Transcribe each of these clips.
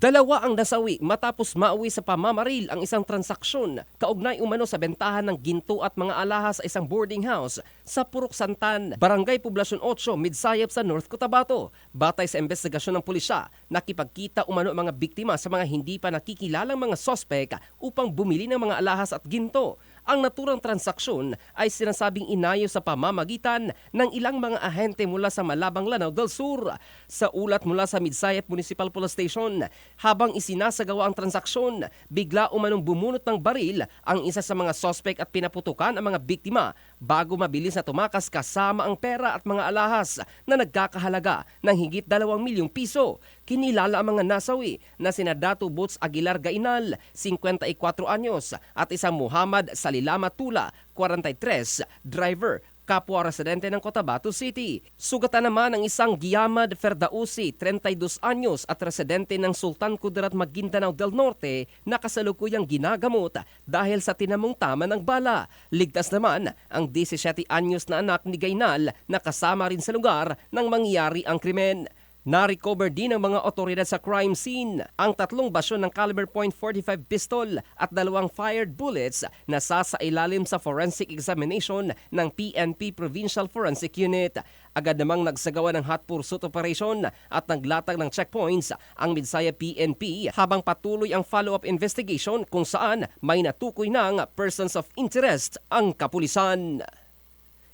Dalawa ang nasawi matapos mauwi sa pamamaril ang isang transaksyon kaugnay umano sa bentahan ng ginto at mga alahas sa isang boarding house sa Purok Santan, Barangay Poblasyon 8, Midsayap sa North Cotabato. Batay sa investigasyon ng pulisya, nakipagkita umano ang mga biktima sa mga hindi pa nakikilalang mga sospek upang bumili ng mga alahas at ginto. Ang naturang transaksyon ay sinasabing inayos sa pamamagitan ng ilang mga ahente mula sa Malabang, Lanao del Sur. Sa ulat mula sa Midsayap Municipal Police Station, habang isinasagawa ang transaksyon, bigla umanong bumunot ng baril ang isa sa mga sospek at pinaputukan ang mga biktima bago mabilis na tumakas kasama ang pera at mga alahas na nagkakahalaga ng higit 2 milyong piso. Kinilala ang mga nasawi na sina Dato Boots Aguilar Gainal, 54 anyos, at isang Muhammad Salilama Tula, 43, driver, kapwa residente ng Cotabato City. Sugatan naman ang isang Giamad Ferdausi, 32 anyos at residente ng Sultan Kudarat, Maguindanao del Norte na kasalukuyang ginagamot dahil sa tinamong tama ng bala. Ligtas naman ang 17 anyos na anak ni Gainal na kasama rin sa lugar nang mangyari ang krimen. Na-recover din ng mga otoridad sa crime scene ang 3 basyon ng caliber .45 pistol at 2 fired bullets na sasailalim sa forensic examination ng PNP Provincial Forensic Unit. Agad namang nagsagawa ng hot pursuit operation at naglatag ng checkpoints ang Midsaya PNP habang patuloy ang follow-up investigation kung saan may natukoy ng persons of interest ang kapulisan.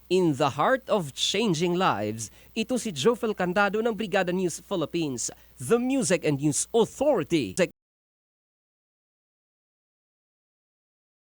In the heart of changing lives, ito si Jofel Candado ng Brigada News Philippines, the Music and News Authority.